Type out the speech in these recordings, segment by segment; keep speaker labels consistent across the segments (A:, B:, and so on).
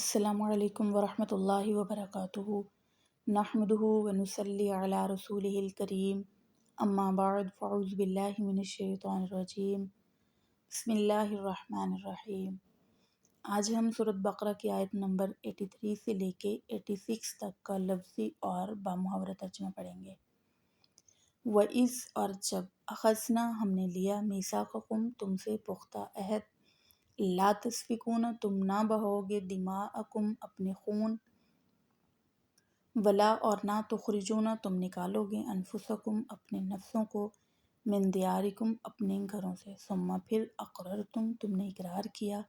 A: السلام علیکم ورحمۃ اللہ وبرکاتہ نحمدہ ونصلی علی رسولہ الکریم اما بعد فاعوذ باللہ من الشیطان الرجیم بسم اللہ الرحمن الرحیم۔ آج ہم سورۃ بقرہ کی آیت نمبر 83 سے لے کے 86 تک کا لفظی اور بامحاورہ ترجمہ پڑھیں گے۔ وَإِذْ اور جب اخذنا ہم نے لیا میثاقکم تم سے پختہ عہد، لا تسفکون تم نہ بہو گے دماءکم اپنے خون، ولا اور نہ تخرجون تم نکالو گے انفسکم اپنے نفسوں کو، من دیارکم اپنے گھروں سے، ثم پھر اقررتم تم نے اقرار کیا،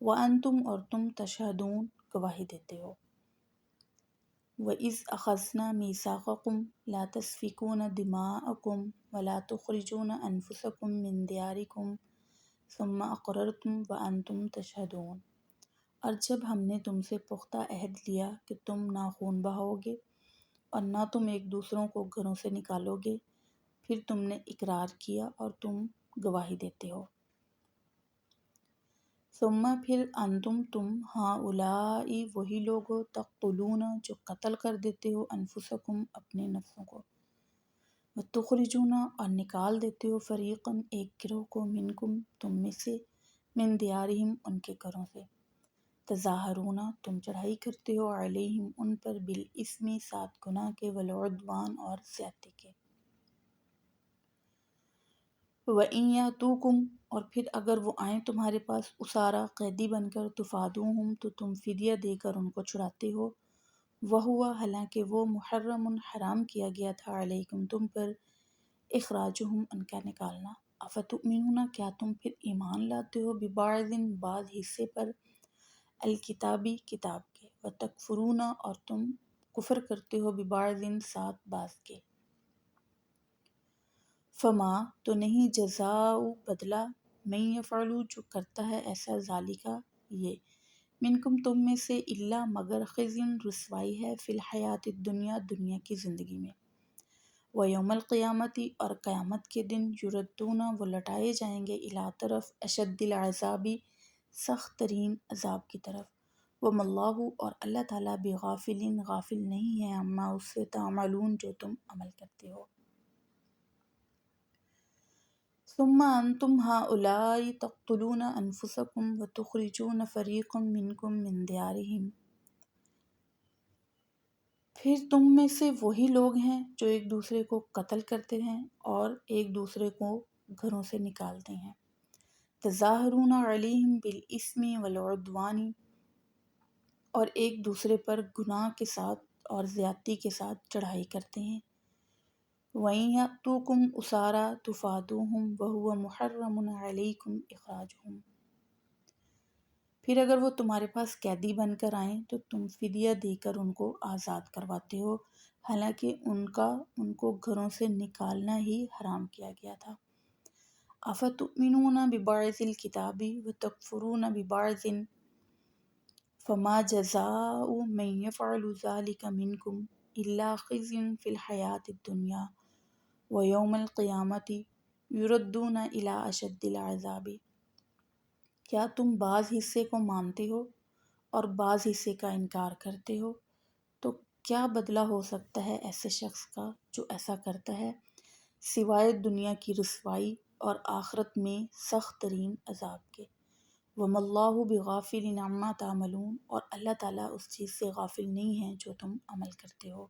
A: وانتم اور تم تشہدون گواہی دیتے ہو۔ وَإِذْ أَخَذْنَا مِيثَاقَكُمْ لَا تَسْفِكُونَ دِمَاءَكُمْ وَلَا تُخْرِجُونَ أَنفُسَكُمْ مِنْ دِيَارِكُمْ ثُمَّ أَقْرَرْتُمْ وَأَنْتُمْ تَشْهَدُونَ۔ اور جب ہم نے تم سے پختہ عہد لیا کہ تم نہ خون بہاؤ گے اور نہ تم ایک دوسروں کو گھروں سے نکالو گے، پھر تم نے اقرار کیا اور تم گواہی دیتے ہو۔ ثم پھر انتم تم ہؤلاء وہی لوگ ہو، تقتلون جو قتل کر دیتے ہو، انفسکم اپنے نفسوں کو، وتخرجون اور نکال دیتے ہو، فریقا ایک گروہ کو، منکم تم میں سے، من دیارہم ان کے گھروں سے، تظاہرون تم چڑھائی کرتے ہو، علیہم ان پر، بالاسم ساتھ گناہ کے، والعدوان اور زیادتی کے۔ وَإِن یَأْتُوکُم اور پھر اگر وہ آئیں تمہارے پاس، اسارا قیدی بن کر، تفادوہم تو تم فدیہ دے کر ان کو چھڑاتے ہو، وہوا حالانکہ وہ محرم حرام کیا گیا تھا، علیکم تم پر، اخراجہم ان کا نکالنا۔ افتؤمنون کیا تم پھر ایمان لاتے ہو، ببعض بعض حصے پر، الکتابی کتاب کے، وتکفرون اور تم کفر کرتے ہو، ببعض ساتھ بعض کے۔ فما تو نہیں جزاء بدلہ، من یفعل جو کرتا ہے ایسا، ذالکا یہ، منکم تم میں سے، الا مگر، خزی رسوائی ہے، فی الحیات الدنیا دنیا کی زندگی میں، ویوم القیامت اور قیامت کے دن، یردون وہ لٹائے جائیں گے، الی طرف، اشد العذاب سخت ترین عذاب کی طرف، وما اللہ اور اللہ تعالیٰ بغافل غافل نہیں ہے، عما اس سے، تعملون جو تم عمل کرتے ہو۔ ثم انتم ہؤلاء تقتلون انفسکم وتخرجون فریقا منکم من دیارہم پھر تم میں سے وہی لوگ ہیں جو ایک دوسرے کو قتل کرتے ہیں اور ایک دوسرے کو گھروں سے نکالتے ہیں، تظاہرون علیہم بالاسم والعدوان اور ایک دوسرے پر گناہ کے ساتھ اور زیادتی کے ساتھ چڑھائی کرتے ہیں، وَإِن یَأْتُوکُمْ أُسَارَىٰ تُفَادُوهُمْ وَهُوَ مُحَرَّمٌ عَلَيْکُمْ إِخْرَاجُهُمْ پھر اگر وہ تمہارے پاس قیدی بن کر آئیں تو تم فدیہ دے کر ان کو آزاد کرواتے ہو، حالانکہ ان کو گھروں سے نکالنا ہی حرام کیا گیا تھا۔ افتؤمنون ببعض الکتاب وتکفرون ببعض فما جزاء من یفعل ذلک منکم الا خزی فی الحیاۃ الدنیا ویوم القیامۃ یردون الی اشد العذاب۔ کیا تم بعض حصے کو مانتے ہو اور بعض حصے کا انکار کرتے ہو؟ تو کیا بدلہ ہو سکتا ہے ایسے شخص کا جو ایسا کرتا ہے، سوائے دنیا کی رسوائی اور آخرت میں سخت ترین عذاب کے۔ وَمَا اللَّهُ بِغَافِلٍ عَمَّا تَعْمَلُونَ اور اللہ تعالیٰ اس چیز سے غافل نہیں ہے جو تم عمل کرتے ہو۔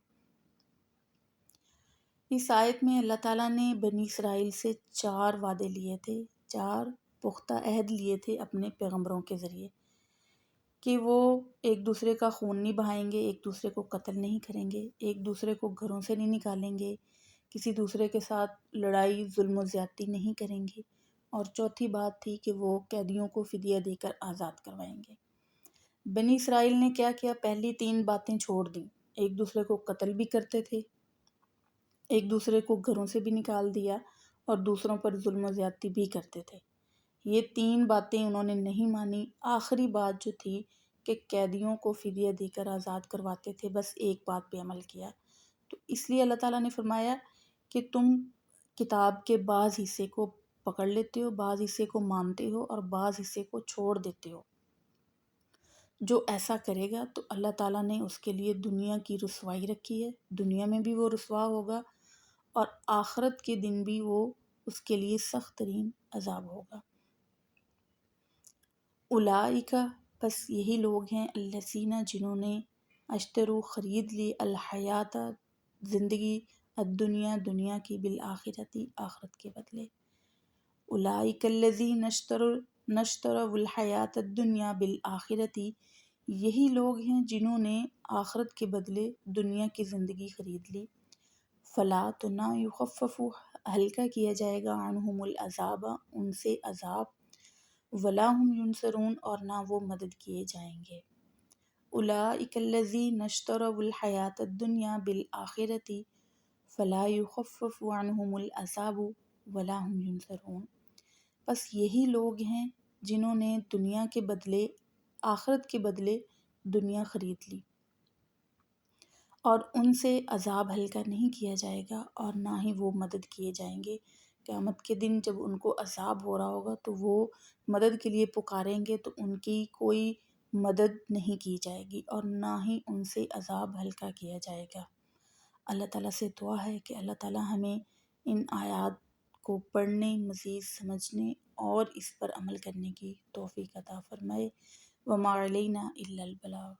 A: اس آیت میں اللہ تعالیٰ نے بنی اسرائیل سے 4 وعدے لیے تھے، 4 پختہ عہد لیے تھے اپنے پیغمبروں کے ذریعے، کہ وہ ایک دوسرے کا خون نہیں بہائیں گے، ایک دوسرے کو قتل نہیں کریں گے، ایک دوسرے کو گھروں سے نہیں نکالیں گے، کسی دوسرے کے ساتھ لڑائی ظلم و زیادتی نہیں کریں گے، اور چوتھی بات تھی کہ وہ قیدیوں کو فدیہ دے کر آزاد کروائیں گے۔ بنی اسرائیل نے کیا کیا؟ پہلی 3 باتیں چھوڑ دیں، ایک دوسرے کو قتل بھی کرتے تھے، ایک دوسرے کو گھروں سے بھی نکال دیا، اور دوسروں پر ظلم و زیادتی بھی کرتے تھے۔ یہ 3 باتیں انہوں نے نہیں مانی۔ آخری بات جو تھی کہ قیدیوں کو فدیہ دے کر آزاد کرواتے تھے، بس ایک بات پہ عمل کیا۔ تو اس لیے اللہ تعالیٰ نے فرمایا کہ تم کتاب کے بعض حصے کو پکڑ لیتے ہو، بعض حصے کو مانتے ہو اور بعض حصے کو چھوڑ دیتے ہو۔ جو ایسا کرے گا تو اللہ تعالیٰ نے اس کے لیے دنیا کی رسوائی رکھی ہے، دنیا میں بھی وہ رسوا ہوگا اور آخرت کے دن بھی وہ اس کے لیے سخت ترین عذاب ہوگا۔ اولئک، پس یہی لوگ ہیں، الذین جنہوں نے اشترو خرید لی الحیات زندگی، الدنیا دنیا کی، بالآخرتی آخرت کے بدلے۔ اولئک الذین اشتروا الحیات الدنیا بالآخرتی، یہی لوگ ہیں جنہوں نے آخرت کے بدلے دنیا کی زندگی خرید لی۔ فلا تو نہ یخفف، ہلکا کیا جائے گا، عنہم العذاب، ان سے عذاب، ولا هم ینصرون، اور نہ وہ مدد کیے جائیں گے۔ اولئک الذین اشتروا الحیات الدنیا بالآخرۃ فلا یخفف عنہم العذاب ولا هم ینصرون، بس یہی لوگ ہیں جنہوں نے دنیا کے بدلے، آخرت کے بدلے دنیا خرید لی، اور ان سے عذاب ہلکا نہیں کیا جائے گا اور نہ ہی وہ مدد کیے جائیں گے۔ قیامت کے دن جب ان کو عذاب ہو رہا ہوگا تو وہ مدد کے لیے پکاریں گے تو ان کی کوئی مدد نہیں کی جائے گی اور نہ ہی ان سے عذاب ہلکا کیا جائے گا۔ اللہ تعالیٰ سے دعا ہے کہ اللہ تعالیٰ ہمیں ان آیات کو پڑھنے، مزید سمجھنے اور اس پر عمل کرنے کی توفیق عطا فرمائے۔ وما علینا الا البلاغ۔